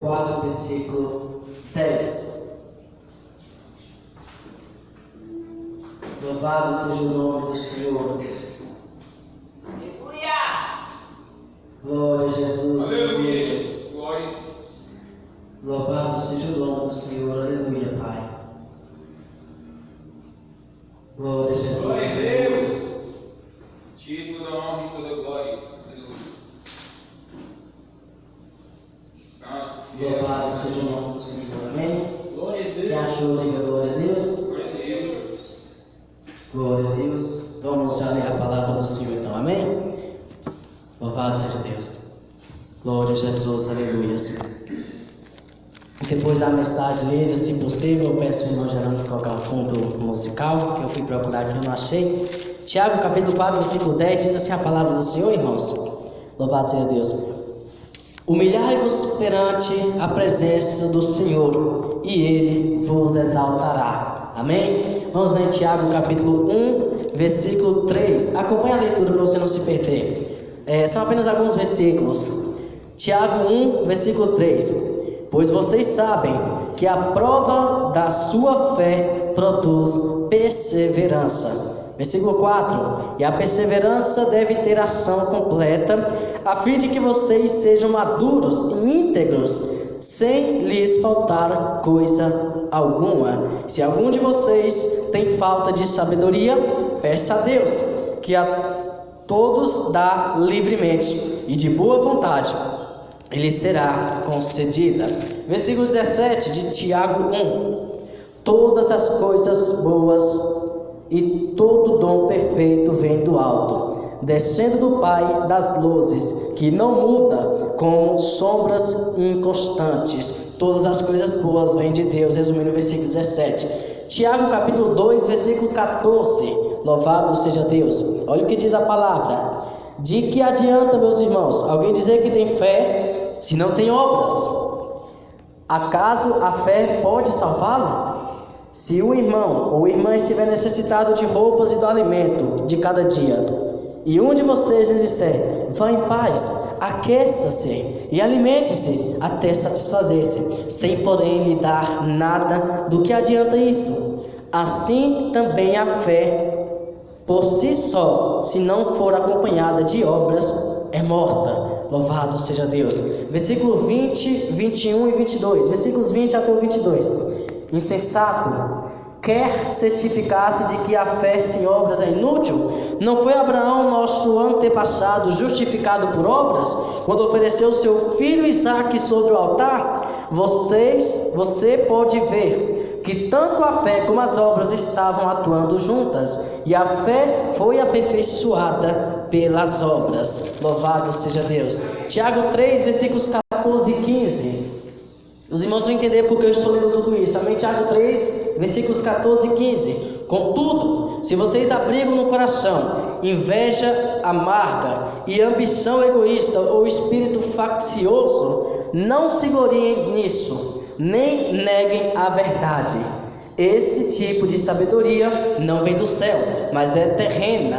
4, versículo 10. Louvado seja o nome do Senhor. Aleluia! Glória a Jesus. Aleluia! Glória a Deus. Louvado seja o nome do Senhor. Aleluia, Pai. Glória a Jesus. Glória a Deus. Título da honra e toda glória. Aleluia. Santo. Louvado seja o nome do Senhor. Amém? Glória a Quem Deus. achou, diga glória a Deus. Glória a Deus. Glória a Deus. Vamos já ler a palavra do Senhor, então. Amém? Louvado seja Deus. Glória a Jesus. Aleluia. Depois da mensagem lida, se possível, eu peço ao irmão Gerando colocar um fundo musical, que eu fui procurar aqui e não achei. Tiago, capítulo 4, versículo 10, diz assim a palavra do Senhor, irmãos. Louvado seja Deus. Humilhai-vos perante a presença do Senhor, e Ele vos exaltará. Amém? Vamos ler Tiago, capítulo 1, versículo 3. Acompanhe a leitura para você não se perder. São apenas alguns versículos. Tiago 1, versículo 3. Pois vocês sabem que a prova da sua fé produz perseverança. Versículo 4. E a perseverança deve ter ação completa, a fim de que vocês sejam maduros e íntegros, sem lhes faltar coisa alguma. Se algum de vocês tem falta de sabedoria, peça a Deus, que a todos dá livremente e de boa vontade, e lhe será concedida. Versículo 17 de Tiago 1. Todas as coisas boas e todo dom perfeito vem do alto, descendo do Pai das luzes, que não muda com sombras inconstantes. Todas as coisas boas vêm de Deus, resumindo o versículo 17. Tiago capítulo 2, versículo 14. Louvado seja Deus. Olha o que diz a palavra. De que adianta, meus irmãos, alguém dizer que tem fé se não tem obras? Acaso a fé pode salvá-lo? Se o irmão ou irmã estiver necessitado de roupas e do alimento de cada dia, e um de vocês lhe disser, vá em paz, aqueça-se e alimente-se até satisfazer-se, sem porém lhe dar nada, do que adianta isso? Assim também a fé por si só, se não for acompanhada de obras, é morta. Louvado seja Deus. Versículo 20, 21 e 22. Versículos 20 até o 22. Insensato, quer certificar-se de que a fé sem obras é inútil? Não foi Abraão, nosso antepassado, justificado por obras, quando ofereceu seu filho Isaque sobre o altar? Você pode ver que tanto a fé como as obras estavam atuando juntas, e a fé foi aperfeiçoada pelas obras. Louvado seja Deus. Tiago 3, versículos 14 e 15. Os irmãos vão entender porque eu estou lendo tudo isso. Amém? Tiago 3, versículos 14 e 15. Contudo, se vocês abrigam no coração inveja amarga e ambição egoísta ou espírito faccioso, não se gloriem nisso, nem neguem a verdade. Esse tipo de sabedoria não vem do céu, mas é terrena,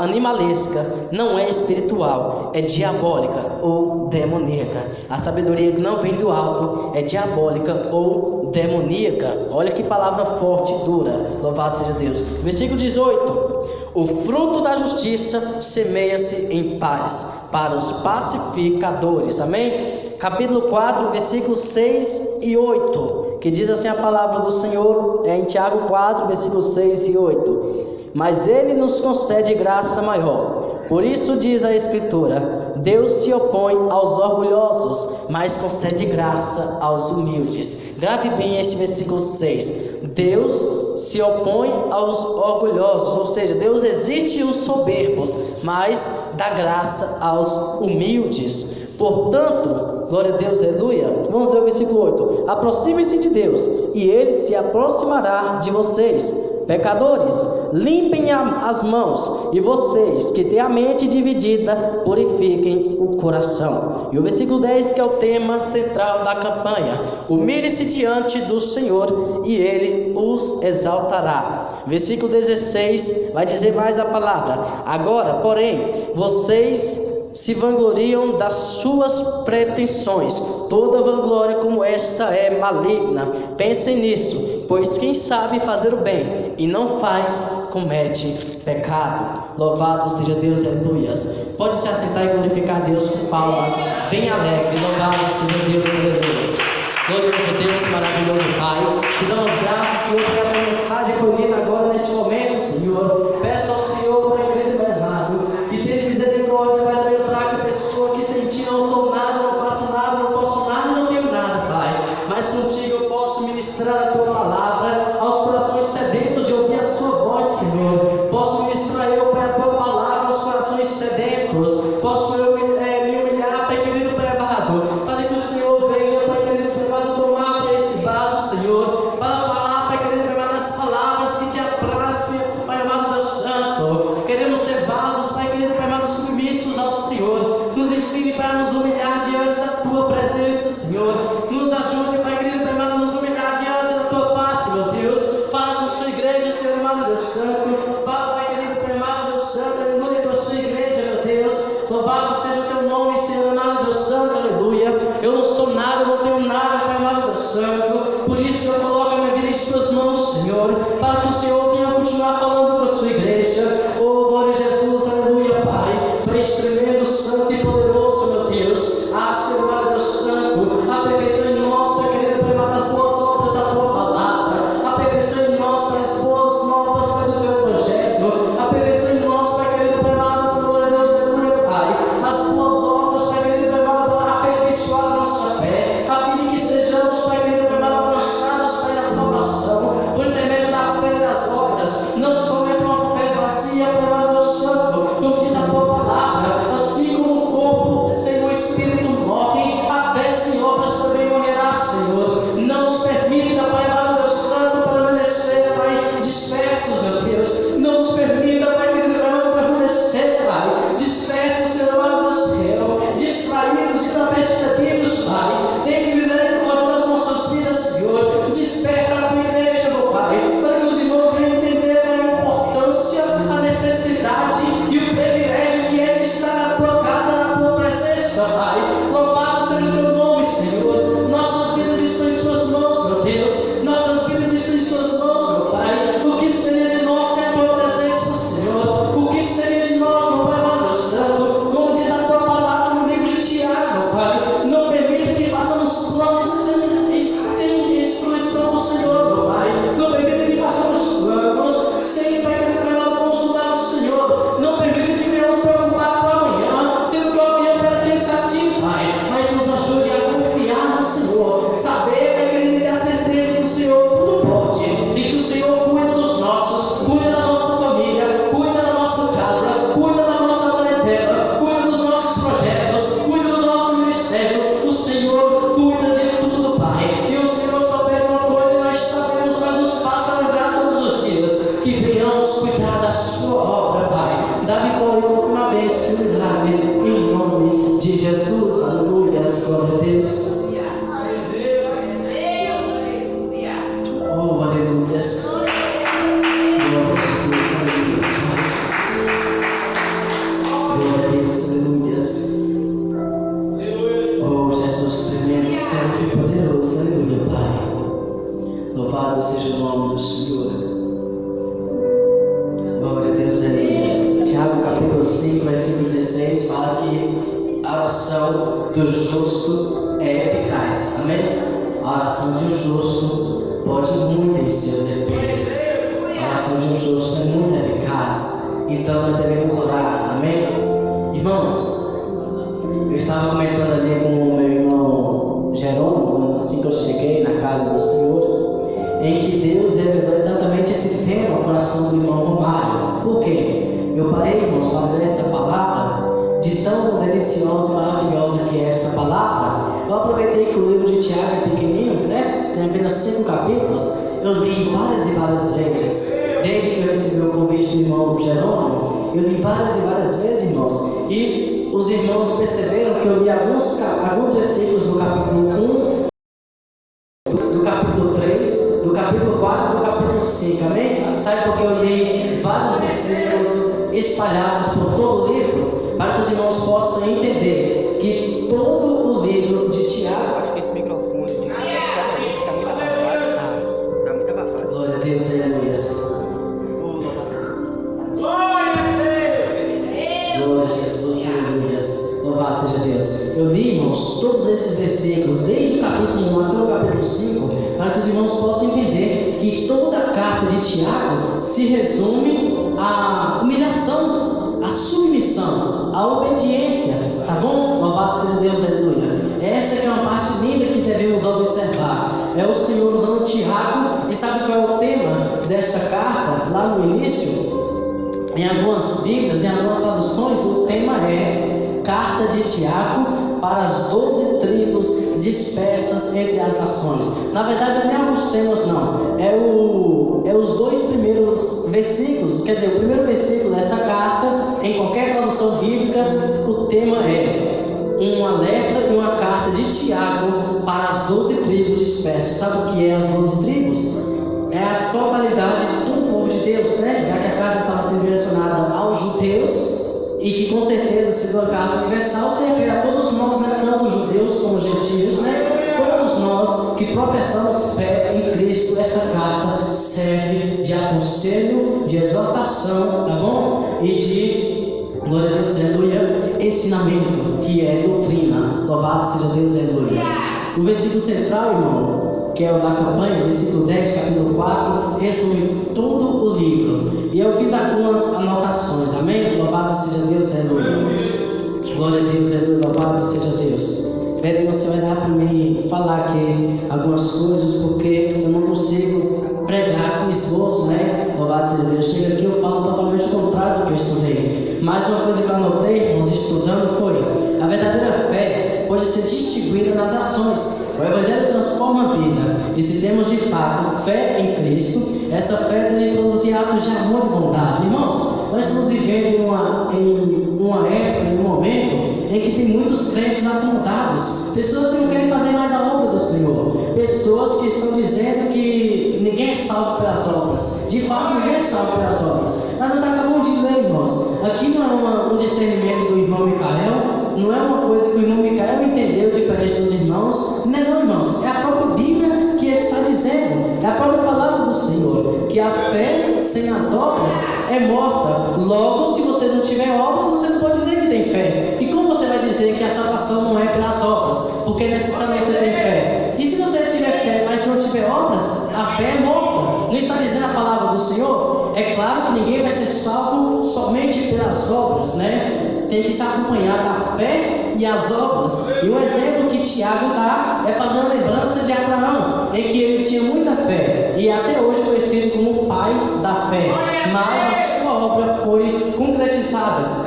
animalesca, não é espiritual, é diabólica ou demoníaca. A sabedoria que não vem do alto é diabólica ou demoníaca. Olha que palavra forte e dura. Louvado seja Deus. Versículo 18. O fruto da justiça semeia-se em paz para os pacificadores. Amém? Capítulo 4, versículos 6 e 8, que diz assim a palavra do Senhor, em Tiago 4, versículos 6 e 8. Mas Ele nos concede graça maior. Por isso diz a Escritura, Deus se opõe aos orgulhosos, mas concede graça aos humildes. Grave bem este versículo 6. Deus se opõe aos orgulhosos, ou seja, Deus existe os soberbos, mas dá graça aos humildes. Portanto, glória a Deus, aleluia. Vamos ler o versículo 8. Aproximem-se de Deus, e Ele se aproximará de vocês. Pecadores, limpem as mãos, e vocês que têm a mente dividida, purifiquem o coração. E o versículo 10, que é o tema central da campanha: humilhe-se diante do Senhor, e Ele os exaltará. Versículo 16 vai dizer mais a palavra: agora, porém, vocês se vangloriam das suas pretensões. Toda vanglória como esta é maligna. Pensem nisso, pois quem sabe fazer o bem e não faz, comete pecado. Louvado seja Deus, aleluias. Pode se assentar e glorificar a Deus com palmas, bem alegre. Louvado seja Deus, aleluias. Glorioso Deus, maravilhoso Pai, te damos graças, Senhor, porque a tua mensagem foi lida agora neste momento, Senhor. Peço ao Senhor para a igreja do Bernardo e tenha misericórdia para a minha fraca pessoa que sem ti não sou nada, não faço nada, não posso nada e não tenho nada, Pai. Mas contigo eu posso ministrar a tua palavra aos corações sedentos de ouvir a sua voz, Senhor. Posso ministrar eu, Pai, a tua palavra aos corações sedentos. Posso eu me humilhar, Pai querido, Pai amado, para que o Senhor venha, Pai querido, tomar para este vaso, Senhor, para falar, Pai querido, Pai amado, as palavras que te aprazem, Pai amado Deus Santo. Queremos ser vasos, Pai querido, Pai amado, submissos ao Senhor. Nos ensine para nos humilhar diante da tua presença, Senhor. Nos ajude, Pai querido, Pai amado, a nos humilhar diante da tua face, meu Deus. Fala com a sua igreja, Senhor amado Deus Santo. Fala, Pai querido, Pai amado Deus Santo, aleluia, com a sua igreja, meu Deus. Louvado seja o teu nome, Senhor amado Deus Santo, aleluia. Eu não sou nada, não tenho nada, Pai amado Deus Santo. Por isso eu coloco a minha vida em tuas mãos, Senhor, para que o Senhor venha continuar falando com a sua igreja. Oh, glória a Jesus, aleluia, Pai. Tu és tremendo, santo e poderoso, meu Deus. Ah, Senhor amado Deus Santo, aperfeiçoa em nós, Pai querido, Pai amado, as boas obras da tua palavra. Aperfeiçoa em nós, Pai, as boas novas, Pai, do teu evangelho. Aperfeiçoa em nós, Pai querido, Pai amado, glória a Deus, aleluia, Pai. As boas obras, Pai querido, Pai amado, para aperfeiçoar a nossa fé, a fim de que sejamos, Pai querido, Pai amado, alcançados, Pai, na salvação, por intermédio da fé das obras, não somente uma fé vazia, Pai amado Deus Santo, como diz a tua palavra, assim como o corpo sem o espírito morre, a fé sem obras também morrerá, Senhor. Não nos permita, Pai amado Deus Santo, permanecer, Pai, dispersos, meu Deus. Não nos permita, Pai querido, Pai amado, permanecer, Pai, dispersos, Senhor amado Deus céu, distraídos e também percebidos, Pai. Tem de misericórdia das nossas vidas, Senhor. Desperta a tua igreja, meu Pai, para que os irmãos venham entender a importância, a necessidade e o privilégio que é de estar na tua casa, na tua presença, Pai. Louvado seja o teu nome, Senhor. Nossas vidas estão em suas mãos, meu Deus. Nossas vidas estão em suas mãos, meu Pai. O que seria de nós sem a tua presença, Senhor? O que seria de nós, meu Pai amado Deus Santo? Como diz a tua palavra no livro de Tiago, meu Pai. Não permita que façamos planos sem instrução do Senhor, meu Pai. Não permita que façamos planos sem, Pai querido, Pai amado, consultar o Senhor. Não permita que venhamos preocupar com amanhã, sendo que o amanhã pertence a ti, Pai. Mas nos ajude a confiar no Senhor, saber, Pai querido, ter a certeza que o Senhor tudo pode e que o Senhor cuida dos nossos, cuida da nossa família, cuida da nossa casa, cuida da nossa parentela, cuida dos nossos projetos, cuida do nosso ministério. O Senhor cuida de tudo, Pai. E o Senhor só pede uma coisa, nós sabemos, mas nos faça lembrar todos os dias que venhamos cuidar da sua obra, Pai. Da vitória e uma vez e milagre, em nome de Jesus, aleluia, glória a Deus. Oh, aleluia. Glória a Jesus, aleluia. Glória a Deus, aleluia. Oh, Jesus, tremendo, santo e poderoso, aleluia, Pai. Louvado seja o nome do Senhor. Glória a Deus, aleluia. Tiago capítulo 5, versículo 16 fala que a oração do justo é eficaz. Amém? A oração de um justo pode muito em seus efeitos. A oração de um justo é muito eficaz. Então nós devemos orar. Amém? Irmãos, eu estava comentando ali com o meu irmão Jerônimo, assim que eu cheguei na casa do Senhor, em que Deus revelou exatamente esse tema ao coração do irmão Romário. Por quê? Eu parei, irmãos, para ler essa palavra, de tão deliciosa e maravilhosa que é esta palavra. Eu aproveitei que o livro de Tiago é pequenininho, né? Tem apenas 5 capítulos. Eu li várias e várias vezes, desde que eu recebi o convite do irmão Jerônimo. Eu li várias e várias vezes, irmãos, e os irmãos perceberam que eu li alguns versículos do capítulo 1, do capítulo 3, do capítulo 4 e do capítulo 5, amém? Sabe por que eu li vários versículos espalhados por todo o livro? para que os irmãos possam entender que todo o livro de Tiago... Acho que esse microfone de esse está muito abafado. Está muito abafado. Glória a Deus, aleluia. Glória a Deus! Glória a Jesus, aleluia. Louvado seja Deus. Eu li, irmãos, todos esses versículos, desde o capítulo 1 até o capítulo 5, para que os irmãos possam entender que toda a carta de Tiago se resume à humilhação, à submissão, à obediência, tá bom? Louvado seja Deus, aleluia. Essa que é uma parte linda que devemos observar. É o Senhor usando Tiago, e sabe qual é o tema desta carta, lá no início? Em algumas Bíblias, em algumas traduções, o tema é Carta de Tiago para as 12 tribos dispersas entre as nações. Na verdade, não é alguns temas, não. É os dois primeiros versículos. Quer dizer, o primeiro versículo dessa carta, em qualquer tradução bíblica, o tema é um alerta e uma carta de Tiago para as 12 tribos dispersas. Sabe o que é as 12 tribos? É a totalidade de todo o povo de Deus, né? Já que a carta estava sendo direcionada aos judeus, e que com certeza, sendo uma carta universal, se refere a todos nós, né? Tanto os judeus como os gentios, né? Todos nós que professamos fé em Cristo, essa carta serve de aconselho, de exortação, tá bom? E de, glória a Deus, aleluia, ensinamento, que é doutrina. Louvado seja Deus, aleluia. O versículo central, irmão, que é o da campanha, versículo 10, capítulo 4, resume todo o livro. E eu fiz algumas anotações, amém? Louvado seja Deus, aleluia. Glória a Deus, aleluia, louvado seja Deus. Pede você olhar para mim, falar aqui algumas coisas, porque eu não consigo pregar com esboço, né? Louvado seja Deus. Chega aqui, eu falo totalmente o contrário do que eu estudei. Mas uma coisa que eu anotei, irmãos, estudando, foi: a verdadeira fé pode ser distinguida nas ações. O Evangelho transforma a vida. E se temos de fato fé em Cristo, essa fé deve produzir atos de amor e bondade. Irmãos, nós estamos vivendo em uma época, em um momento em que tem muitos crentes apontados, pessoas que não querem fazer mais a obra do Senhor, pessoas que estão dizendo que ninguém é salvo pelas obras. De fato, ninguém é salvo pelas obras. Mas nós acabamos de ler, irmãos, aqui não é um discernimento do irmão Micael, não é uma coisa que o irmão Micael entendeu diferente dos irmãos. Não, irmãos, é a própria Bíblia que está dizendo, é a própria palavra do Senhor, que a fé sem as obras é morta. Logo, se você não tiver obras, você não pode dizer que tem fé. E como você vai dizer que a salvação não é pelas obras? Porque necessariamente você tem fé. E se você tiver fé, mas não tiver obras, a fé é morta. Não está dizendo a palavra do Senhor? É claro que ninguém vai ser salvo somente pelas obras, né? Tem que se acompanhar da fé e as obras. E o exemplo que Tiago dá é fazendo lembrança de Abraão, em que ele tinha muita fé e até hoje conhecido como o pai da fé, mas a sua obra foi concretizada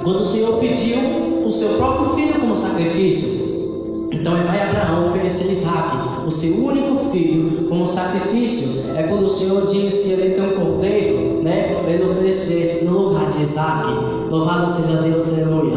quando o Senhor pediu o seu próprio filho como sacrifício. Então vai Abraão oferecer Isaac, o seu único filho, como sacrifício. É quando o Senhor diz que ele tem um cordeiro, né, para ele oferecer no lugar de Isaac. Louvado seja Deus, aleluia.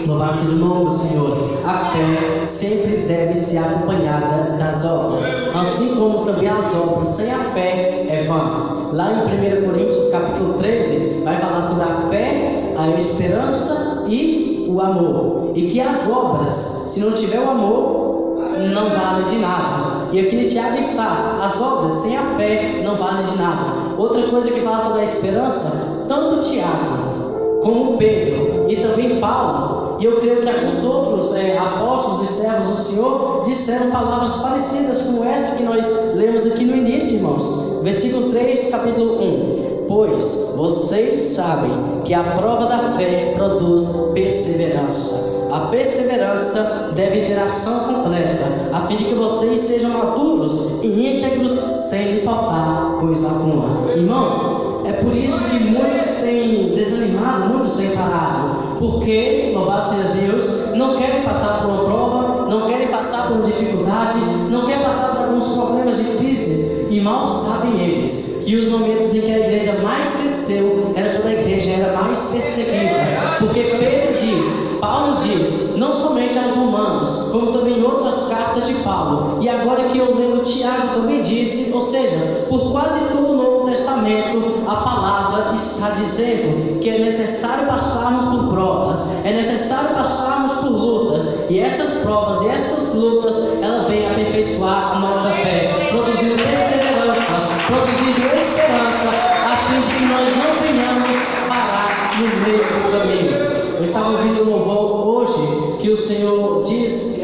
Louvado seja o nome do Senhor. A fé sempre deve ser acompanhada das obras, assim como também as obras sem a fé é vã. Lá em 1 Coríntios capítulo 13 vai falar sobre a fé, a esperança e o amor, e que as obras, se não tiver o amor, não vale de nada. E aqui em Tiago está: as obras sem a fé não valem de nada. Outra coisa que fala sobre a esperança, tanto Tiago como Pedro e também Paulo, e eu creio que alguns outros apóstolos e servos do Senhor disseram palavras parecidas com essa que nós lemos aqui no início, irmãos. Versículo 3, capítulo 1. Pois vocês sabem que a prova da fé produz perseverança. A perseverança deve ter ação completa, a fim de que vocês sejam maduros e íntegros, sem lhe faltar coisa alguma. Irmãos, é por isso que muitos têm desanimado, muitos têm parado, porque, louvado seja Deus, não querem passar por uma prova, não querem passar por uma dificuldade, não querem passar por alguns problemas difíceis, e mal sabem eles que os momentos em que a igreja mais cresceu era quando a igreja era mais perseguida, porque Pedro diz, Paulo diz, não somente aos romanos, como também em outras cartas de falo, e agora que eu leio, Tiago também disse, ou seja, por quase todo o Novo Testamento, a palavra está dizendo que é necessário passarmos por provas, é necessário passarmos por lutas, e estas provas e estas lutas, ela vem aperfeiçoar a nossa fé, produzindo perseverança, produzindo esperança, a fim de que nós não venhamos parar no meio do caminho. Eu estava ouvindo um louvor hoje que o Senhor diz,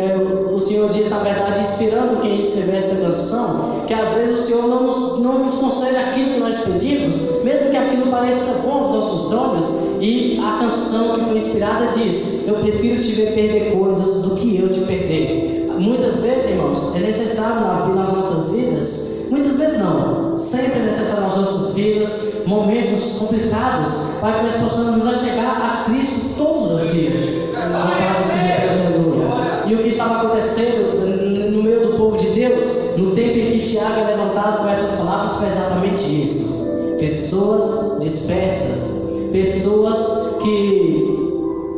na verdade, inspirando quem escreveu esta canção, que às vezes o Senhor não nos concede aquilo que nós pedimos, mesmo que aquilo pareça bom aos nossos olhos, e a canção que foi inspirada diz: eu prefiro te ver perder coisas do que eu te perder. Muitas vezes, irmãos, é necessário nas nossas vidas, muitas vezes não, sempre é necessário nas nossas vidas momentos complicados para que nós possamos nos chegar a Cristo todos os dias. E o que estava acontecendo no meio do povo de Deus, no tempo em que Tiago é levantado com essas palavras, foi exatamente isso. Pessoas dispersas, pessoas que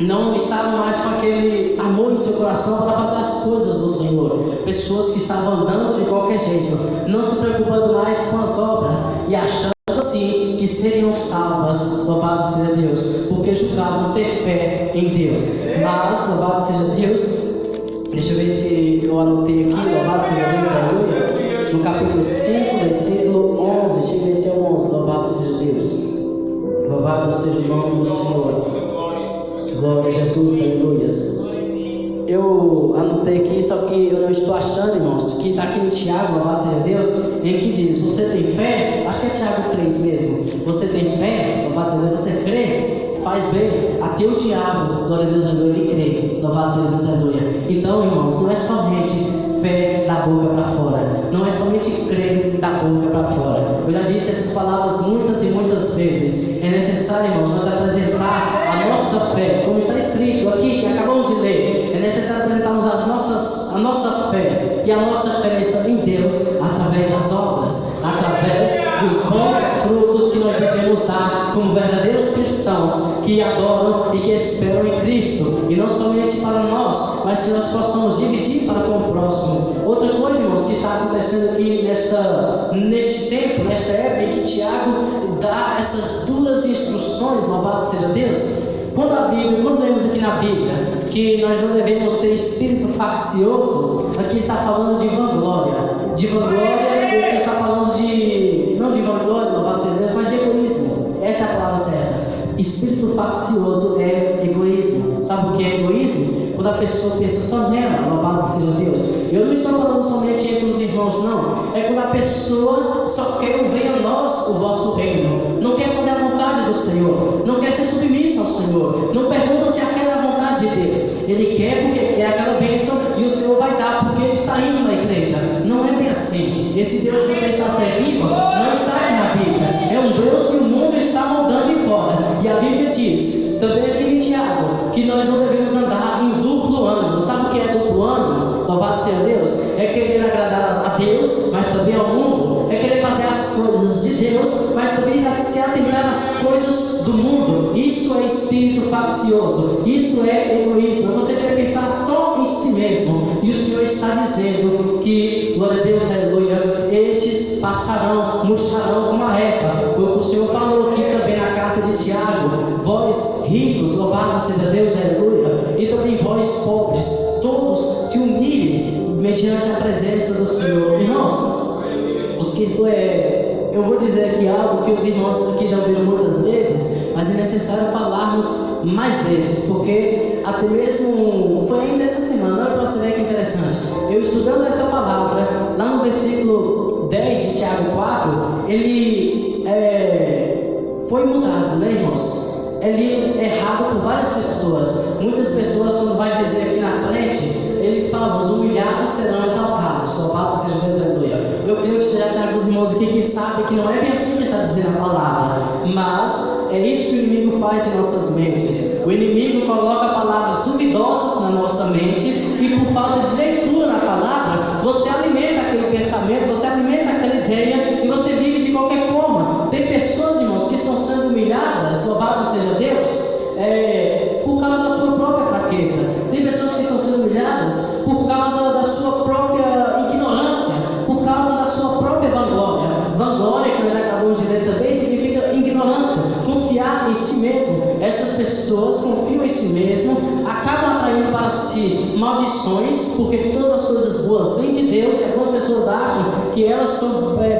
não estavam mais com aquele amor em seu coração para fazer as coisas do Senhor, pessoas que estavam andando de qualquer jeito, não se preocupando mais com as obras e achando assim que seriam salvas, louvado seja Deus, porque julgavam ter fé em Deus. Mas, louvado seja Deus, deixa eu ver se eu anotei aqui, louvado seja Deus, aleluia, no capítulo 5, versículo 11, chega esse ao 11, louvado seja Deus, louvado seja o nome do Senhor. Glória a Jesus, aleluias. Eu anotei aqui, só que eu não estou achando, irmãos, que está aqui em Tiago, louvado seja Deus, em que diz: você tem fé? Acho que é Tiago 3 mesmo. Você tem fé? Louvado seja Deus. Você crê? Faz bem. Até o diabo, glória a Deus, aleluia, ele crê. Louvado seja Deus, aleluia. Então, irmãos, não é somente fé da boca para fora, não é somente crer da boca para fora. Eu já disse essas palavras muitas e muitas vezes. É necessário, irmãos, nós apresentar a nossa fé, como está escrito aqui, que acabamos de ler. É necessário apresentarmos a nossa fé, e a nossa fé está em Deus através das obras, através dos bons frutos que nós devemos dar como verdadeiros cristãos que adoram e que esperam em Cristo, e não somente para nós, mas que nós possamos dividir para com o próximo. Outra coisa, irmãos, que está acontecendo aqui neste tempo, nesta época em que Tiago dá essas duras instruções, louvado seja Deus. Quando vemos aqui na Bíblia que nós não devemos ter espírito faccioso, aqui está falando de vanglória. De vanglória, aqui está falando não de vanglória, louvado seja Deus, mas de egoísmo. Essa é a palavra certa. Espírito faccioso é egoísmo. Sabe o que é egoísmo? Quando a pessoa pensa só nela, louvado seja Deus. Eu não estou falando somente entre os irmãos, não. É quando a pessoa só quer o venha a nós o vosso reino. Não quer fazer a vontade do Senhor. Não quer ser submissa ao Senhor. Não pergunta se aquela é a vontade de Deus. Ele quer porque é aquela bênção e o Senhor vai dar porque ele está indo na igreja. Não é bem assim. Esse Deus que você está servindo não está aqui na Bíblia. É um Deus que o mundo está moldando em fora. E a Bíblia diz, também aqui em Tiago, que nós não devemos andar em duplo ânimo. Sabe o que é duplo ânimo? Louvado seja Deus. É querer agradar a Deus, mas também ao mundo. É querer fazer as coisas de Deus, mas também se atentar às coisas do mundo. Isso é espírito faccioso. Isso é egoísmo. Você quer pensar só em si mesmo. E o Senhor está dizendo que, glória a Deus, aleluia, estes passarão, murcharão como a erva. O Senhor falou aqui também na carta de Tiago: vós ricos, louvado seja Deus, aleluia, e também vós pobres, todos se humilhem mediante a presença do Senhor. Irmãos, eu vou dizer aqui algo que os irmãos aqui já ouviram muitas vezes, mas é necessário falarmos mais vezes, porque até mesmo foi ainda essa semana, olha para você ver que interessante, eu estudando essa palavra, lá no versículo 10 de Tiago 4, ele foi mudado, né, irmãos? Ele é errado por várias pessoas. Muitas pessoas, quando vai dizer aqui na frente, eles falam: os humilhados serão exaltados. Louvado seja Deus, aleluia. Eu creio que já tem alguns irmãos aqui que sabem que não é bem assim que está dizendo a palavra, mas é isso que o inimigo faz em nossas mentes. O inimigo coloca palavras duvidosas na nossa mente, e por falta de leitura na palavra, você alimenta aquele pensamento, você alimenta aquela ideia, e você vive de qualquer forma. Tem pessoas, irmãos, que estão sendo humilhadas, louvado seja Deus, por causa da sua própria fraqueza. Tem pessoas que estão sendo humilhadas por causa da sua própria essas pessoas confiam em si mesmo, acabam atraindo para si maldições, porque todas as coisas boas vêm de Deus, e algumas pessoas acham que elas são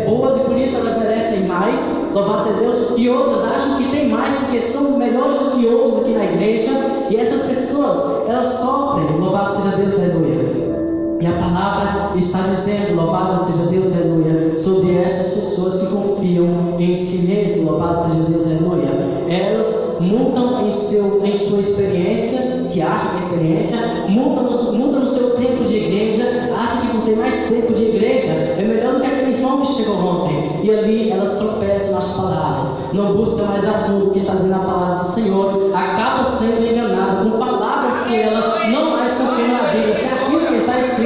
boas e por isso elas merecem mais, louvado seja Deus, e outras acham que tem mais porque são melhores do que outros aqui na igreja, e essas pessoas, elas sofrem, louvado seja Deus, aleluia. E a palavra está dizendo, louvado seja Deus, aleluia, sobre essas pessoas que confiam em si mesmo, louvado seja Deus, aleluia. Elas mudam em sua experiência, que acham que é experiência, mudam no seu tempo de igreja, acham que por ter mais tempo de igreja é melhor do que aquele irmão que chegou ontem. E ali elas tropeçam nas palavras, não buscam mais a fundo o que está dizendo a palavra do Senhor, acaba sendo enganado com palavras que ela não mais confia na Bíblia, se aquilo que está escrito,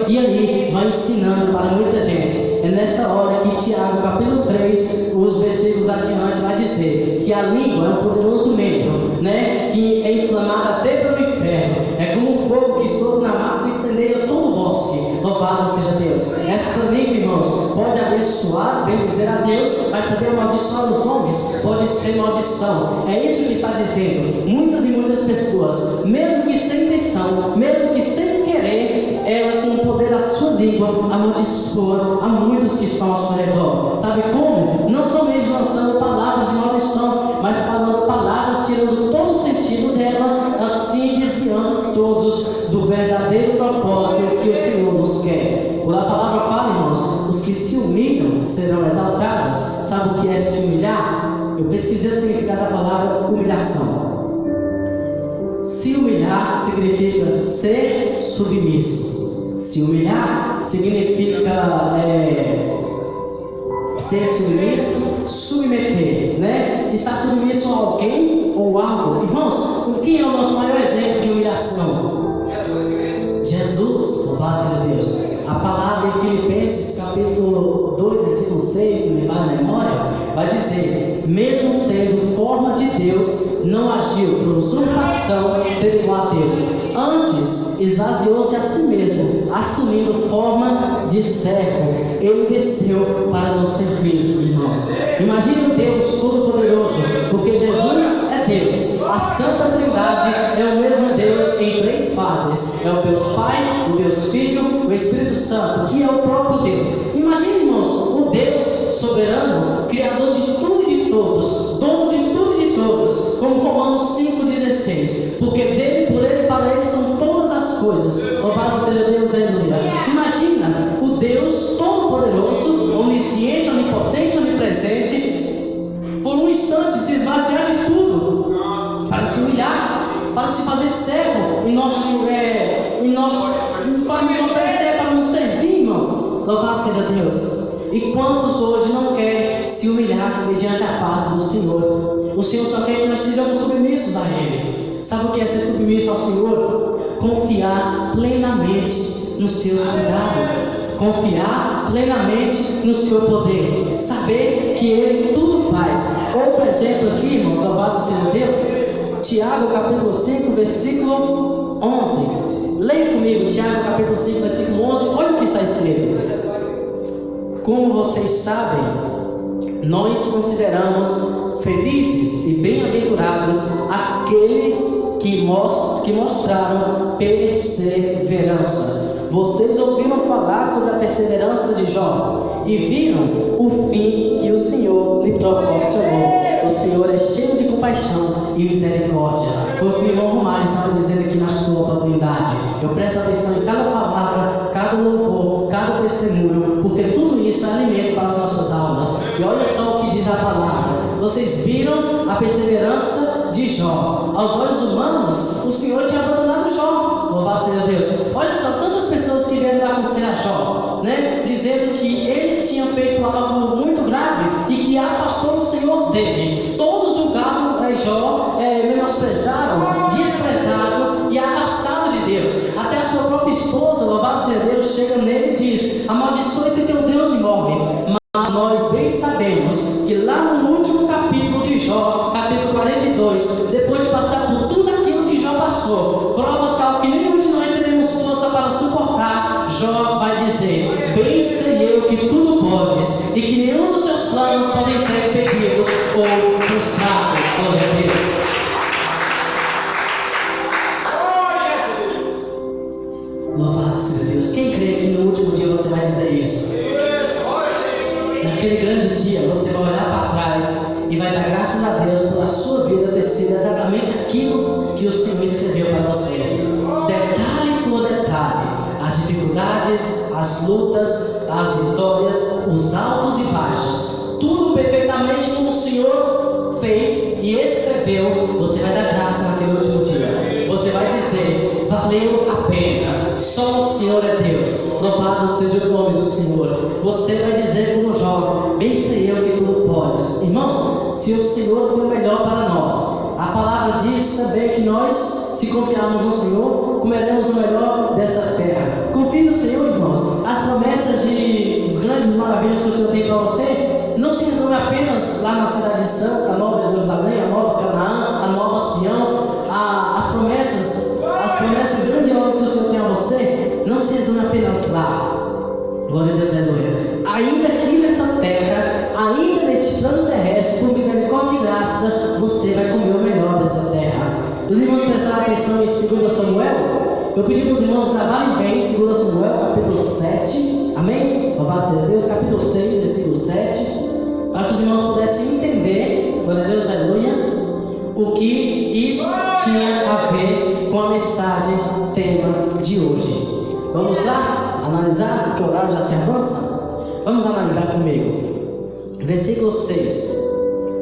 e ali vai ensinando para muita gente. É nessa hora que Tiago, capítulo 3, os versículos adiante, vai dizer que a língua é um poderoso membro, né? Que é inflamada até pelo inferno, é como um fogo que solta na mata e incendeia todo o bosque. Louvado seja Deus. Essa língua, irmãos, pode abençoar, bem dizer a Deus, mas também amaldiçoar os homens, pode ser maldição. É isso que está dizendo. Muitas e muitas pessoas, mesmo que sem intenção, mesmo que sem querer, ela com o poder da sua língua amaldiçoa a muitos que estão ao seu redor. Sabe como? Não somente lançando palavras de maldição, mas falando palavras, tirando todo o sentido dela, assim desviando todos do verdadeiro propósito que o Senhor nos quer. A palavra fala, irmãos, os que se humilham serão exaltados. Sabe o que é se humilhar? Eu pesquisei o significado da palavra humilhação. Se humilhar significa ser submisso. Se humilhar significa ser submisso, submeter, né? Estar submisso a alguém ou algo. Irmãos, quem é o nosso maior exemplo de humilhação? Jesus, louvado seja Deus. A palavra em Filipenses, capítulo 2, versículo 6, se me vai na memória, vai dizer: mesmo tendo forma de Deus, não agiu por usurpação ser igual a Deus. Antes, esvaziou-se a si mesmo, assumindo forma de servo. Ele desceu para nos servir, irmãos. Imagine o Deus Todo-Poderoso, porque Jesus é Deus. A Santa Trindade é o mesmo Deus em três fases: é o Deus Pai, o Deus Filho, o Espírito Santo, que é o próprio Deus. Imagine, irmãos, o Deus soberano, criador de tudo e de todos, dono de tudo e de todos, como Romanos 5,16, porque dele, por ele e para ele são todas as coisas. Louvado seja Deus, aleluia. Imagina o Deus Todo-Poderoso, onisciente, onipotente, onipresente, por um instante se esvaziar de tudo, para se humilhar, para se fazer servo para nos oferecer, para nos servir, irmãos. Louvado seja Deus. E quantos hoje não querem se humilhar mediante a face do Senhor? O Senhor só quer que nós sejamos submissos a Ele. Sabe o que é ser submisso ao Senhor? Confiar plenamente nos seus cuidados, confiar plenamente no seu poder, saber que Ele tudo faz. Outro exemplo aqui, irmãos, louvado seja Deus, Tiago capítulo 5, versículo 11. Leia comigo, Tiago capítulo 5, versículo 11. Olha o que está escrito. Como vocês sabem, nós consideramos felizes e bem-aventurados aqueles que mostraram perseverança. Vocês ouviram falar sobre a perseverança de Jó e viram o fim que o Senhor lhe proporcionou. O Senhor é cheio de compaixão e misericórdia. Foi o que o irmão Romário estava dizendo aqui na sua oportunidade. Eu presto atenção em cada palavra, cada louvor, cada testemunho, porque tudo isso é alimento para as nossas almas. E olha só o que diz a palavra. Vocês viram a perseverança de Jó. Aos olhos humanos, o Senhor tinha abandonado Jó. Louvado seja Deus. Olha só, tantas pessoas que vieram dar conselho a Jó, né? Dizendo que ele tinha feito algo muito grave e que afastou o Senhor dele. Todos julgaram Jó, menosprezaram, desprezaram e afastaram de Deus. Até a sua própria esposa, louvado seja Deus, chega nele e diz: amaldiçoe esse teu Deus e morre. Mas nós bem sabemos que lá no último capítulo de Jó, capítulo 42, depois de passar por tudo aquilo que Jó passou, prova tal que nenhum de nós teremos força para suportar, Jó vai dizer: bem sei eu que tudo podes e que nenhum dos seus planos podem ser impedidos ou frustrados. Glória a Deus. Quem crê que no último dia você vai dizer isso? Naquele grande dia você vai olhar para trás e vai dar graças a Deus pela sua vida ter sido exatamente aquilo que o Senhor escreveu para você. Detalhe por detalhe, as dificuldades, as lutas, as vitórias, os altos e baixos, tudo perfeitamente como o Senhor fez e escreveu. Você vai dar graça naquele último dia. Você vai dizer: valeu a pena, só o Senhor é Deus, louvado seja o nome do Senhor. Você vai dizer como Jó: bem sei eu que tudo podes. Irmãos, se o Senhor foi o melhor para nós, a palavra diz também que nós, se confiarmos no Senhor, comeremos o melhor dessa terra. Confie no Senhor, irmãos. As promessas de grandes maravilhas que o Senhor tem para você não se resume apenas lá na cidade santa, a Nova Jerusalém, a Nova Canaã, a Nova Sião. As promessas grandiosas que o Senhor tem a você não se resume apenas lá. Glória a Deus, aleluia. Ainda aqui nessa terra, ainda neste plano terrestre, por misericórdia e graça, você vai comer o melhor dessa terra. Os irmãos prestaram atenção em 2 Samuel? Eu pedi para os irmãos gravarem bem 2 Samuel, capítulo 7. Amém? Louvado seja Deus, capítulo 6, versículo 7. Para que os irmãos pudessem entender, glória a Deus, aleluia, o que isso tinha a ver com a mensagem tema de hoje. Vamos lá analisar, porque o horário já se avança? Vamos analisar comigo. Versículo 6.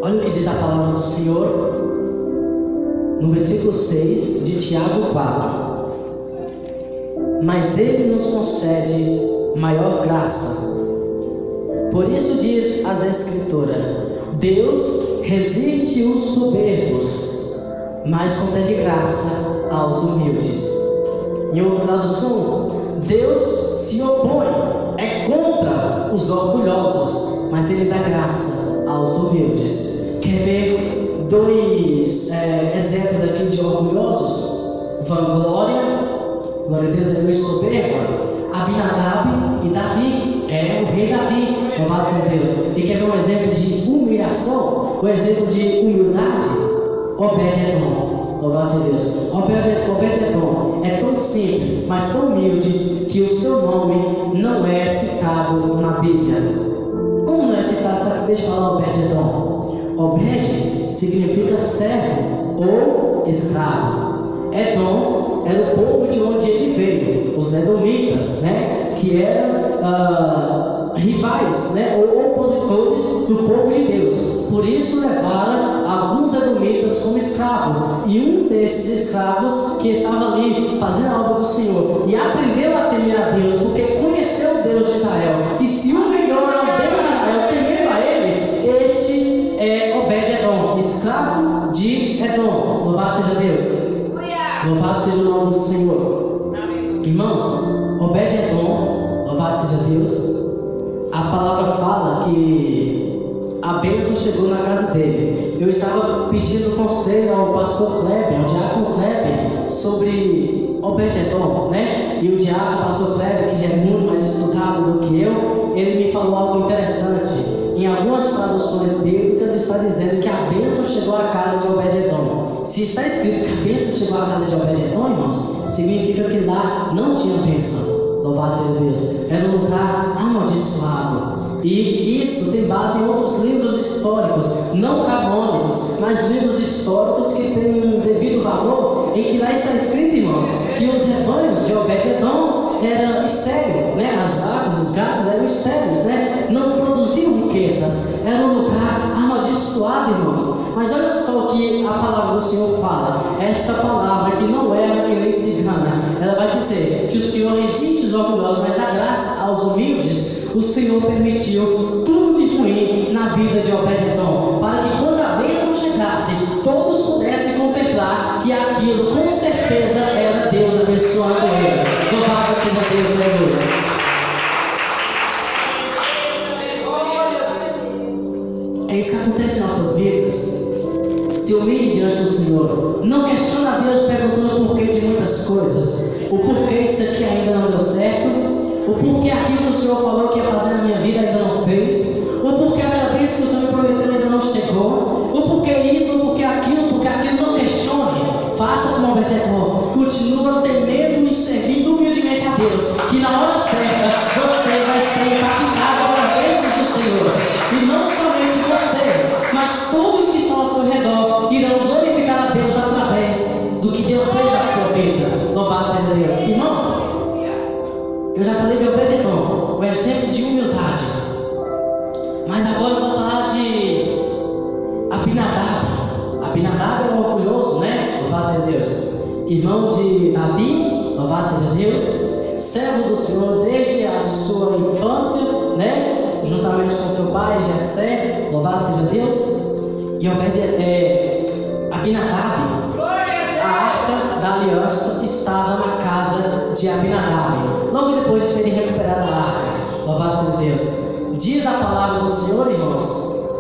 Olha o que diz a palavra do Senhor no versículo 6 de Tiago 4. Mas Ele nos concede maior graça. Por isso diz as Escrituras: Deus resiste os soberbos, mas concede graça aos humildes. Em outra tradução, Deus se opõe, é contra os orgulhosos, mas Ele dá graça aos humildes. Quer ver dois exemplos aqui de orgulhosos? Vanglória, glória a Deus, e soberba. Abinadab e Davi, o rei Davi, louvado seja Deus. E quer ver um exemplo de humilhação? Um exemplo de humildade? Obed-Edom, louvado seja Deus. Obed-Edom é tão simples, mas tão humilde, que o seu nome não é citado na Bíblia. Como não é citado? Sabe, deixa eu falar Obed-Edom. Obed significa servo ou escravo. Edom era o povo de onde ele veio, os edomitas, né? Que eram rivais, né? Ou opositores do povo de Deus. Por isso levaram alguns edomitas como escravos. E um desses escravos que estava ali fazendo a obra do Senhor e aprendeu a temer a Deus, porque conheceu o Deus de Israel e se humilhou ao Deus de Israel, temendo a ele. Este é Obed-Edom, escravo de Edom. Louvado seja Deus. Louvado seja o nome do Senhor. Irmãos, Obed-Edom, louvado seja Deus, a palavra fala que a bênção chegou na casa dele. Eu estava pedindo conselho ao pastor Kleber, ao diácono Kleber, sobre Obed-Edom, né? E o diácono, o pastor Kleber, que já é muito mais estudado do que eu, ele me falou algo interessante. Em algumas traduções bíblicas está dizendo que a bênção chegou à casa de Obed-Edom. Se está escrito que a bênção chegou à casa de Obed-Edom, irmãos, significa que lá não tinha bênção. Louvado seja Deus. Era um lugar amaldiçoado. E isso tem base em outros livros históricos, não canônicos, mas livros históricos que têm um devido valor, em que lá está escrito, irmãos, que os rebanhos de Obed-Edom eram estéreis, né? As vacas, os gatos eram estéreis, né? Não produziam riquezas, era um lugar amaldiçoado, irmãos. Mas olha só o que a palavra do Senhor fala. Esta palavra que não erra e nem se engana, ela vai dizer que o Senhor resiste os orgulhosos, mas dá graça aos humildes. O Senhor permitiu tudo de ruim na vida de Obed-Edom, para que quando a bênção chegasse, todos pudessem contemplar que aquilo com certeza era Deus abençoando ele. Louvado seja Deus, aleluia. É isso que acontece em nossas vidas. Se humilhe diante do Senhor. Não questione a Deus perguntando o porquê de muitas coisas. O porquê isso aqui ainda não deu certo. O porquê aquilo que o Senhor falou que ia fazer na minha vida ainda não fez. O porquê aquela bênção que o Senhor me prometeu ainda não chegou. O porquê isso, o porquê aquilo não questione. Faça como Obed-Edom. Continua temendo e servindo humildemente a Deus. Que na hora certa você vai ser impactado pelas bênçãos do Senhor. E não somente você, mas todos que estão ao seu redor irão glorificar a Deus através do que Deus fez na sua vida. Louvado seja Deus. Irmãos, eu já falei de Obed-Edom, o exemplo de humildade. Mas agora eu vou falar de Abinadab. Abinadab era orgulhoso, né? Louvado seja Deus. Irmão de Davi, louvado seja Deus. Servo do Senhor desde a sua infância, né? Juntamente com seu pai, Jessé, louvado seja Deus. E Abinadab, a arca da aliança estava na casa de Abinadab, logo depois de terem recuperado a arca, louvado seja Deus. Diz a palavra do Senhor, irmãos,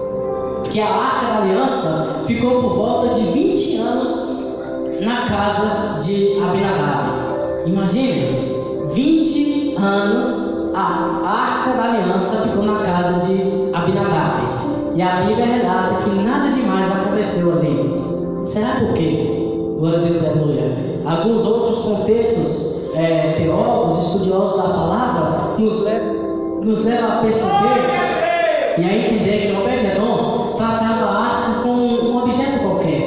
que a arca da aliança ficou por volta de 20 anos na casa de Abinadab. Imagine, 20 anos a arca da aliança ficou na casa de Abinadab. E a Bíblia relata que nada demais aconteceu ali. Será por quê? Glória a Deus, aleluia. Alguns outros contextos, teólogos, estudiosos da palavra, nos levam a perceber e a entender que Obed-Edom tratava a arca como um objeto qualquer.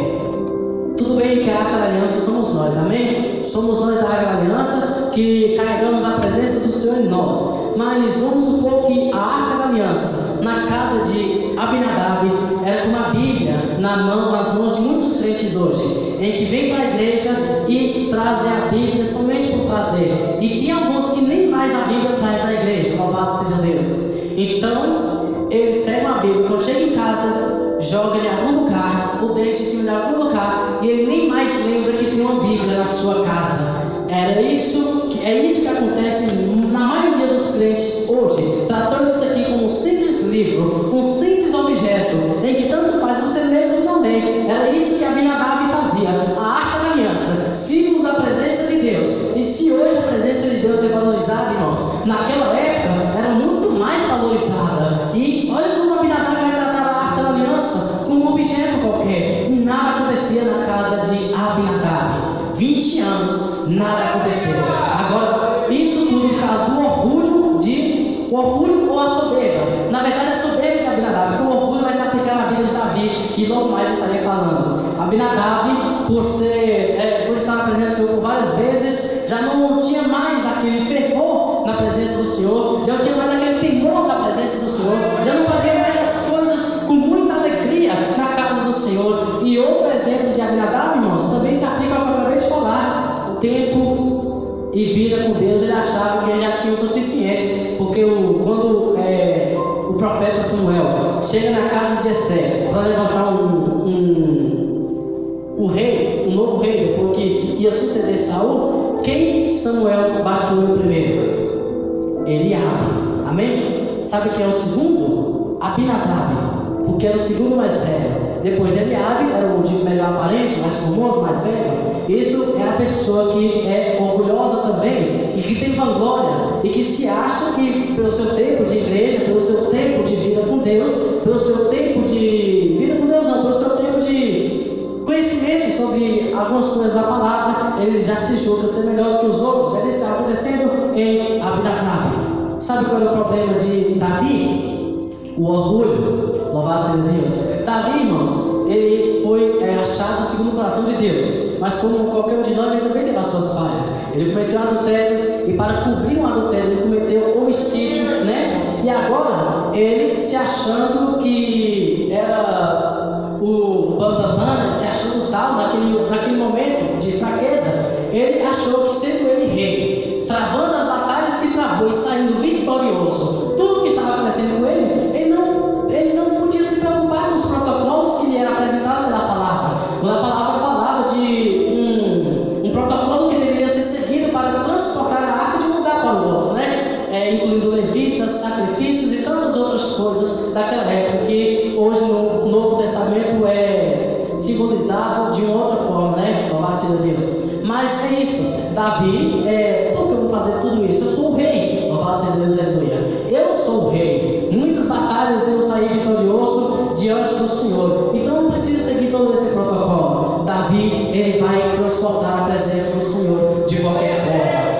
Tudo bem que a arca da aliança somos nós, amém? Somos nós a arca da aliança que carregamos a presença do Senhor em nós. Mas vamos supor que a arca da aliança na casa de Abinadab era como a Bíblia nas mãos de muitos crentes hoje, em que vêm para a igreja e trazem a Bíblia somente por trazer. E tem alguns que nem mais a Bíblia traz à igreja, louvado seja Deus. Então, eles pegam a Bíblia, quando chega em casa, joga em algum lugar, ou deixa em cima de algum lugar, e ele nem mais lembra que tem uma Bíblia na sua casa. É isso que acontece na maioria dos crentes hoje, tratando isso aqui como um simples livro, um simples objeto, em que tanto faz você ler ou não ler. Era isso que Abinadab fazia, a arca da aliança, símbolo da presença de Deus. E se hoje a presença de Deus é valorizada, irmãos, naquela época era muito mais valorizada. E olha como Abinadab vai tratar a arca da aliança como um objeto qualquer. E nada acontecia na casa de Abinadab. 20 anos, nada aconteceu. Agora, isso tudo por causa do orgulho ou a soberba. Na verdade, a soberba de Abinadab, porque o orgulho vai se aplicar na vida de Davi, que logo mais estarei falando. Abinadab, por estar na presença do Senhor por várias vezes, já não tinha mais aquele fervor na presença do Senhor, já não tinha mais aquele temor na presença do Senhor, já não fazia mais as coisas com muita alegria na casa do Senhor. E outro exemplo de Abinadab, irmãos, também se aplica ao que eu acabei de falar. Tempo e vida com Deus, ele achava que ele já tinha o suficiente, porque quando o profeta Samuel chega na casa de Jessé para levantar um novo rei, porque ia suceder Saul, quem Samuel baixou primeiro? Eliabe, amém? Sabe quem é o segundo? Abinadab, porque era o segundo mais velho. Depois de Eliabe, era o de melhor aparência, mais famoso, mais velho. Isso é a pessoa que é orgulhosa também, e que tem vanglória, e que se acha que pelo seu tempo de igreja, pelo seu tempo de vida com Deus, pelo seu tempo de vida com Deus não, pelo seu tempo de conhecimento sobre algumas coisas da palavra, ele já se julga ser melhor do que os outros. Isso está acontecendo em Abinadab. Sabe qual é o problema de Davi? O orgulho. Louvado seja Deus. Davi, irmãos, ele foi achado segundo o coração de Deus, mas como qualquer um de nós, ele também teve as suas falhas. Ele cometeu adultério, e para cobrir um adultério, ele cometeu homicídio, né? E agora, ele se achando que era o bambamã, se achando tal, naquele momento de fraqueza, ele achou que sendo ele rei, travando as batalhas que travou e saindo vitorioso, tudo que estava acontecendo com ele não podia se preocupar com os protocolos que lhe eram apresentados pela palavra. Quando a palavra falava de um protocolo que deveria ser seguido para transportar a arca de um lugar para o outro, né? Incluindo levitas, sacrifícios e tantas outras coisas daquela época, que hoje no Novo Testamento é simbolizado de uma outra forma, né? Louvado seja Deus. Mas é isso, Davi, por que eu vou fazer tudo isso? Eu sou o rei, louvado seja Deus, aleluia. Eu sou o rei, muitas batalhas eu saí vitorioso diante do Senhor, então eu não preciso seguir todo esse protocolo. Davi, ele vai exportar a presença do Senhor de qualquer terra.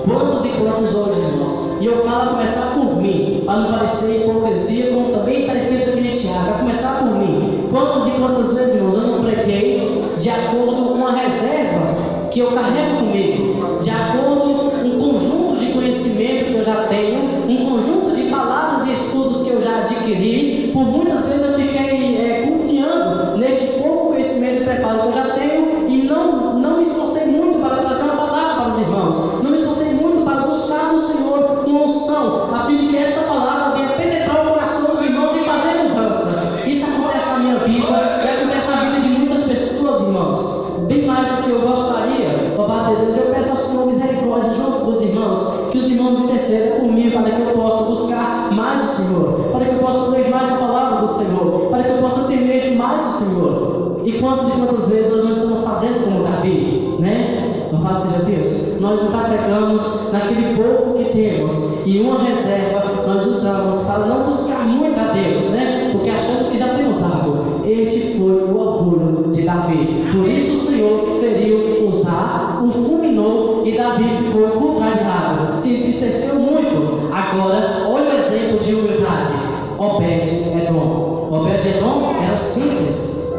Quantos e quantos hoje, irmãos? E eu falo a começar por mim, para não parecer hipocrisia, como também está escrito aqui em Tiago, a começar por mim. Quantas e quantas vezes, irmãos, eu não preguei de acordo com uma reserva que eu carrego comigo, de acordo com um conjunto de conhecimento que eu já tenho, um conjunto de palavras e estudos que eu já adquiri. Por muitas vezes eu fiquei confiando neste pouco conhecimento e preparo que eu já tenho e não me esforcei muito para trazer uma palavra para os irmãos, não me esforcei muito para buscar no Senhor uma unção, a fim de que esta palavra venha penetrar o coração dos irmãos e fazer mudança. Isso acontece na minha vida e acontece na vida de muitas pessoas, irmãos, bem mais do que eu gostaria. Louvado seja Deus, eu peço ao Senhor misericórdia junto com os irmãos, que os irmãos intercedam por mim, para que eu possa buscar mais o Senhor, para que eu possa ler mais a palavra do Senhor, para que eu possa temer mais o Senhor. E quantas vezes nós não estamos fazendo como Davi, né? Louvado seja Deus. Nós nos apegamos naquele pouco que temos e uma reserva nós usamos para não buscar muito a Deus, né? Porque achamos que já temos algo. Este foi o orgulho de Davi. Por isso o Senhor feriu Uzá, o fulminou e Davi ficou contrariado, se entristeceu muito. Agora, olha o exemplo de humildade. Obed-Edom. Obed-Edom era simples,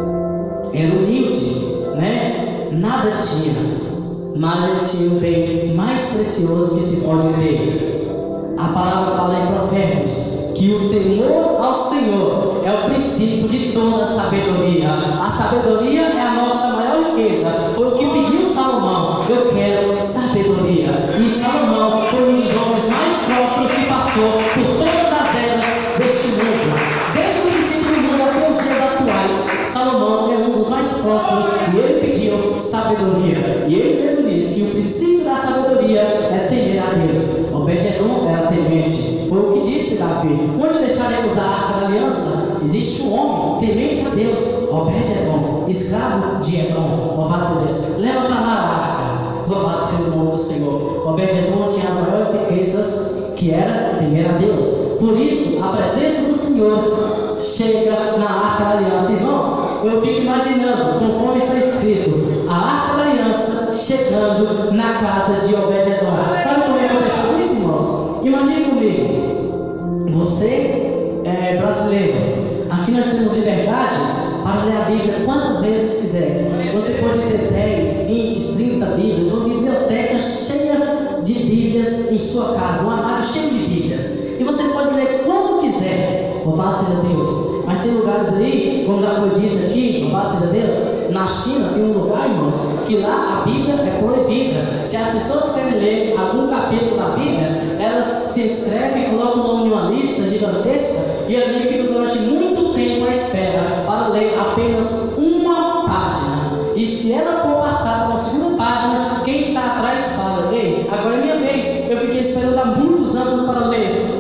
era humilde, né? Nada tinha, mas ele tinha o bem mais precioso que se pode ter. A palavra fala em Provérbios que o temor ao Senhor é o princípio de toda a sabedoria. A sabedoria é a nossa maior riqueza. Foi o que pediu Salomão. Eu quero sabedoria. E Salomão foi um dos homens mais prósperos que passou por todas as eras deste mundo. Desde o princípio do mundo até os dias atuais, Salomão é um dos mais prósperos e ele pediu sabedoria. E ele mesmo disse que o princípio da sabedoria é temer a Deus. Obed-Edom era temente. Foi o que disse Davi. Onde deixaremos a arca da aliança? Existe um homem temente a Deus, Obed-Edom, escravo de Edom. Louvado seja Deus. Leva para lá a arca. Louvado seja o nome do Senhor. Obed-Edom tinha as maiores riquezas, que era temer a Deus. Por isso, a presença do Senhor chega na arca da aliança. Irmãos, eu fico imaginando, conforme está escrito, a arca da aliança chegando na casa de Obed-Edom. Sabe como é que eu percebo isso, irmãos? Imagine comigo, você é brasileiro. Aqui nós temos liberdade para ler a Bíblia quantas vezes quiser. Você pode ter 10, 20, 30 Bíblias, uma biblioteca cheia de Bíblias em sua casa, um armário cheio de Bíblias. E você pode ler quando quiser. Louvado seja Deus. Mas tem lugares aí, como já foi dito aqui, louvado seja Deus, na China tem um lugar, irmãos, que lá a Bíblia é proibida. Se as pessoas querem ler algum capítulo da Bíblia, elas se inscrevem, colocam o nome em uma lista gigantesca e ali ficam durante muito tempo à espera para ler apenas uma página. E se ela for passada para a segunda página, quem está atrás fala: ei, agora é minha vez, eu fiquei esperando há muitos anos para ler.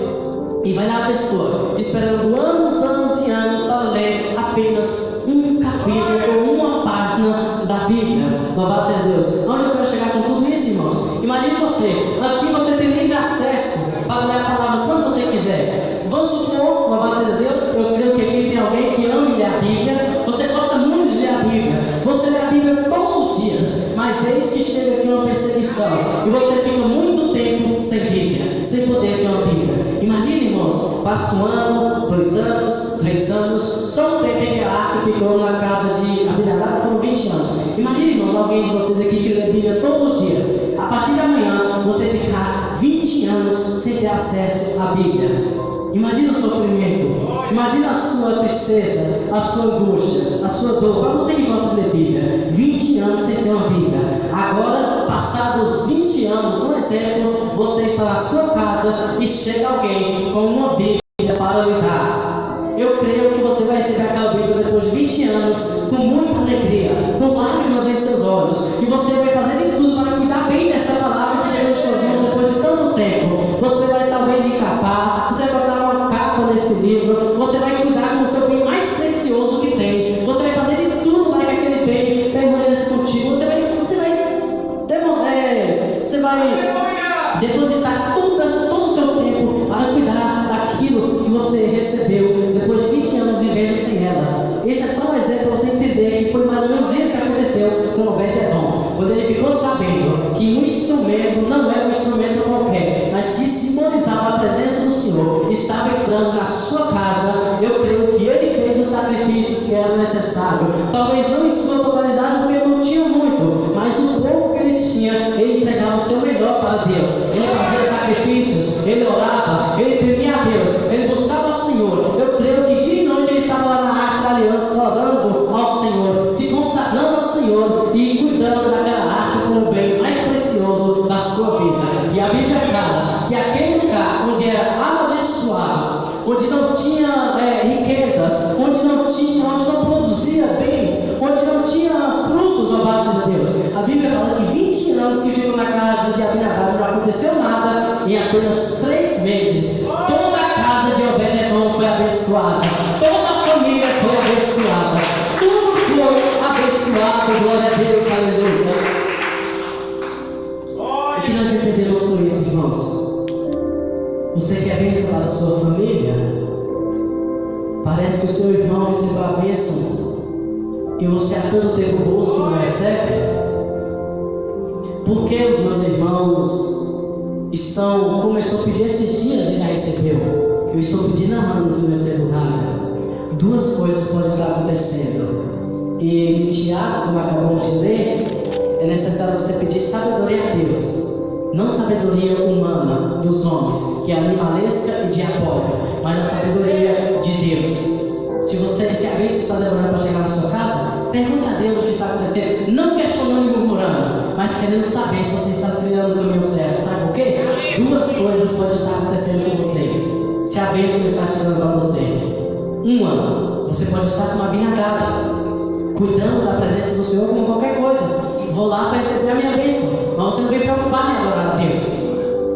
E vai lá a pessoa, esperando anos e anos para ler apenas um capítulo ou uma página da Bíblia. Louvado seja Deus. Onde eu quero chegar com tudo isso, irmãos? Imagine você, aqui você tem livre acesso para ler a palavra quando você quiser. Vamos supor, louvado seja Deus, eu creio que aqui tem alguém que ama ler a Bíblia. Você gosta muito de ler a Bíblia. Você lê a Bíblia todos os dias, mas eis que chega aqui uma perseguição e você fica muito tempo sem Bíblia, sem poder ter uma Bíblia. Imagine, irmãos, passa um ano, 2 anos, 3 anos, só o tempo em que a arca ficou na casa de Abinadab foram 20 anos. Imagine, irmãos, alguém de vocês aqui que lê a Bíblia todos os dias. A partir de amanhã, você ficar 20 anos sem ter acesso à Bíblia. Imagina o sofrimento, imagina a sua tristeza, a sua angústia, a sua dor. Para você que gosta de ler Bíblia, 20 anos sem ter uma Bíblia. Agora, passados 20 anos, um exemplo, você está na sua casa e chega alguém com uma Bíblia para lhe dar. Eu creio que você vai receber aquela Bíblia depois de 20 anos, com muita alegria, com lágrimas em seus olhos, e você vai fazer de tudo para cuidar bem dessa palavra que chegou em suas mãos depois de tanto tempo. Você vai talvez encapar, você vai dar uma capa nesse livro, você vai cuidar com o seu bem mais precioso que tem, você vai fazer de tudo para que aquele bem permaneça contigo, você vai depositar todo o seu tempo para cuidar daquilo que você recebeu depois de 20 anos vivendo sem ela. Esse é só um exemplo para você entender que foi mais ou menos isso que aconteceu com Obed-Edom. estava entrando na sua casa, eu creio que Ele fez os sacrifícios que eram necessários. Talvez não em sua totalidade, porque Ele não tinha muito, mas o pouco que Ele tinha, Ele entregava o seu melhor para Deus. Ele fazia sacrifícios, Ele orava, Ele temia a Deus, Ele buscava o Senhor. Eu creio que dia e noite Ele estava lá na Arca da Aliança, orando ao Senhor, se consagrando ao Senhor e cuidando daquela arca como o bem mais precioso da sua vida. E a Bíblia fala que aquele lugar onde era amaldiçoado, onde não tinha riquezas, onde não produzia bens, onde não tinha frutos, louvado de Deus. A Bíblia fala que 20 anos que ficam na casa de Abinadab não aconteceu nada, em apenas 3 meses toda a casa de Obed-Edom foi abençoada, toda a família foi abençoada, tudo foi abençoado, glória a Deus, aleluia. O que nós entendemos com isso, irmãos? Você quer bênção para a sua família? Parece que o seu irmão recebeu a bênção e você há tanto tempo busca e não recebe. Por que os meus irmãos como eu estou pedindo esses dias e já recebeu? Eu estou pedindo há anos no meu celular. Duas coisas podem estar acontecendo. E Tiago, como acabamos de ler, é necessário você pedir sabedoria a Deus. Não sabedoria humana dos homens, que é animalesca e diabólica, mas a sabedoria de Deus. Se a bênção está demorando para chegar na sua casa, pergunte a Deus o que está acontecendo, não questionando e murmurando, mas querendo saber se você está trilhando o caminho certo. Sabe por quê? Duas coisas podem estar acontecendo com você, se a bênção não está chegando para você. Uma, você pode estar com uma Abinadab, cuidando da presença do Senhor como qualquer coisa. Vou lá para receber a minha bênção, mas você não vem preocupado em adorar a Deus.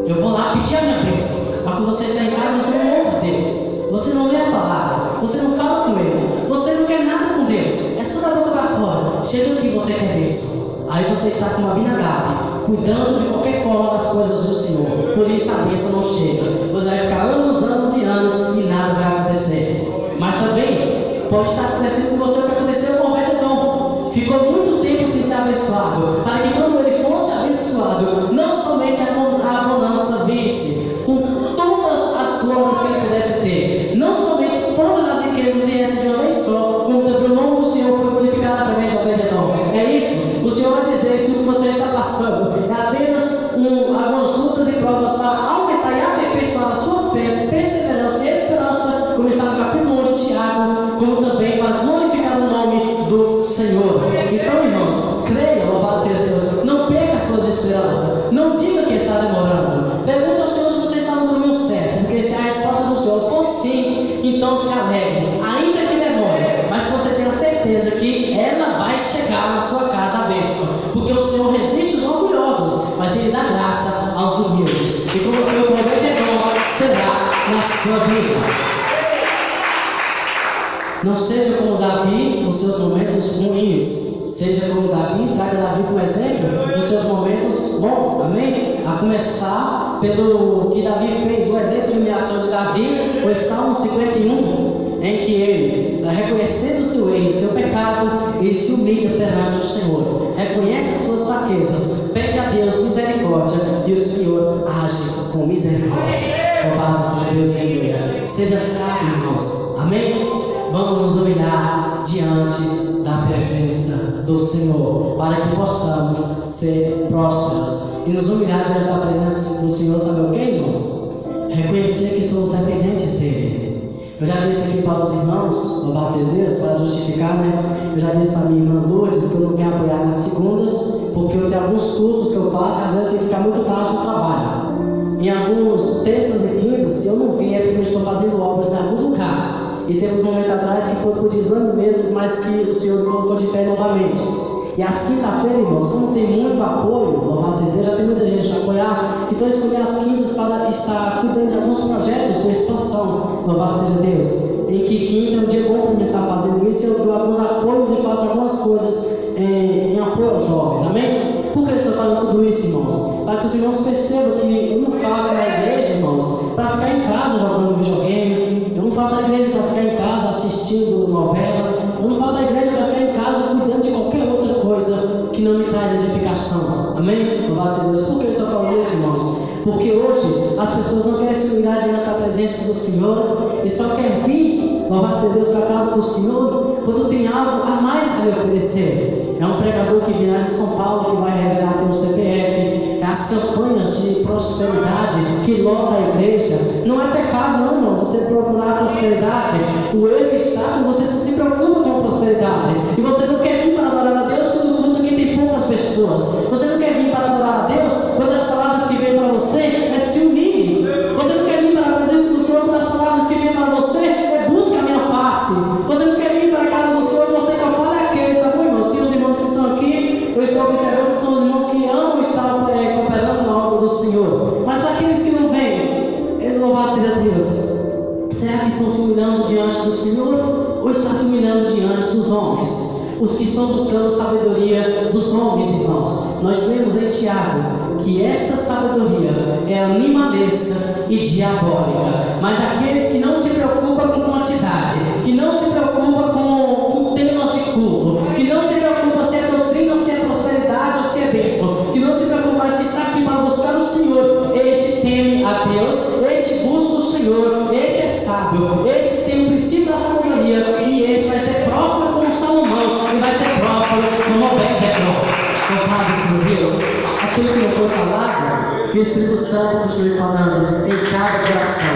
Eu vou lá pedir a minha bênção, mas quando você está em casa, você não ouve a Deus, você não lê a palavra, você não fala com Ele, você não quer nada com Deus, é só da boca para fora. Chega aqui, você quer bênção. Aí você está com uma Abinadab, cuidando de qualquer forma das coisas do Senhor, por isso a bênção não chega. Você vai ficar anos e anos e nada vai acontecer. Mas também pode estar acontecendo com você o que aconteceu com o Obed-Edom. Ficou muito tempo sem ser abençoado, para que quando ele fosse abençoado, não somente a bonança visse, com todas as glórias que ele pudesse ter, não somente todas as riquezas viessem de uma vez só, como também o nome do Senhor foi glorificado através de Obed-Edom. É isso, o Senhor vai dizer se o que você está passando é apenas algumas lutas e provas para aumentar e aperfeiçoar a sua fé, perseverança e esperança, como está no capítulo 1 de Tiago, como também para glorificar o nome do Senhor. Então, irmãos, creia, louvado seja Deus, não perca suas esperanças, não diga que está demorando, pergunte ao Senhor se você está no caminho certo, porque se a resposta do Senhor for sim, então se alegre, ainda que demore, mas você tenha certeza que ela vai chegar na sua casa a bênção, porque o Senhor resiste os orgulhosos, mas Ele dá graça aos humildes, e como foi o Obed-Edom, será na sua vida. Não seja como Davi nos seus momentos ruins. Seja como Davi, traga Davi como exemplo nos seus momentos bons, amém? A começar pelo que Davi fez, o exemplo de humilhação de Davi foi Salmo 51, em que ele, reconhecendo o seu erro, seu pecado, ele se humilha perante o Senhor, reconhece as suas fraquezas, pede a Deus misericórdia e o Senhor age com misericórdia. Louvado seja Deus, aleluia. Seja sábio, irmãos, amém? Vamos nos humilhar diante da presença do Senhor, para que possamos ser prósperos. E nos humilhar diante da presença do Senhor, sabe o que, irmãos? Reconhecer que somos dependentes dEle. Eu já disse aqui para os irmãos, louvado seja Deus, para justificar, né? Eu já disse para a minha irmã Lourdes que eu não venho apoiar nas segundas, porque eu tenho alguns cursos que eu faço e às vezes eu tenho que ficar muito tarde no trabalho. Em alguns terças e quintas, se eu não vim é porque eu estou fazendo obras em algum lugar. E temos um momento atrás que foi por desvio mesmo, mas que o Senhor colocou de pé novamente. E às quinta-feiras, irmãos, como tem muito apoio, louvado seja Deus, já tem muita gente para apoiar, então eu escolhi as quintas para estar cuidando de alguns projetos de expansão, louvado seja Deus. Em que quinta é um dia bom para mim estar fazendo isso, e eu dou alguns apoios e faço algumas coisas em apoio aos jovens, amém? Por que eu estou falando tudo isso, irmãos? Para que os irmãos percebam que eu não falo na igreja, irmãos, para ficar em casa jogando videogame. Eu não falo da igreja para ficar em casa assistindo novela. Eu não falo da igreja para ficar em casa cuidando de qualquer outra coisa que não me traz edificação. Amém? Louvado seja Deus. Por que eu estou falando isso, irmãos? Porque hoje as pessoas não querem se humilhar diante da presença do Senhor e só querem vir, louvado seja Deus, para a casa do Senhor quando tem algo a mais a lhe oferecer. É um pregador que virá de São Paulo que vai revelar teu CPF, as campanhas de prosperidade que lota a igreja. Não é pecado, não, irmãos, você procurar a prosperidade. O erro está quando você se preocupa com a prosperidade e você não quer vir para adorar a Deus quando que tem poucas pessoas. Você não quer vir para adorar a Deus quando as palavras que vêm para você é se humilhe. Você não quer vir para a presença do Senhor quando as palavras que vêm para você é busca a minha face. Você não quer vir para a casa do Senhor e você só fala aqueles, tá bom, irmãos? Que os irmãos que estão aqui, eu estou observando que são os irmãos que amam estar cooperando na obra do Senhor. Mas para aqueles que não vêm, louvado seja Deus. Será que estão se humilhando diante do Senhor ou estão se humilhando diante dos homens? Os que estão buscando sabedoria dos homens, irmãos. Nós lemos em Tiago que esta sabedoria é animalesca e diabólica. Mas aqueles que não se preocupam com quantidade, que não se preocupam com temas de culto, que não se preocupam se é doutrina ou se é prosperidade ou se é bênção, que não se preocupam, mas que está aqui para buscar o Senhor, este teme a Deus, este busca o Senhor, este é sábio, este tem o princípio da sabedoria e este vai ser próspero como Salomão e vai ser próspero como Obed-Edom. Louvado seja Deus. Aquilo que não foi falado, que o Espírito Santo continue falando em cada coração.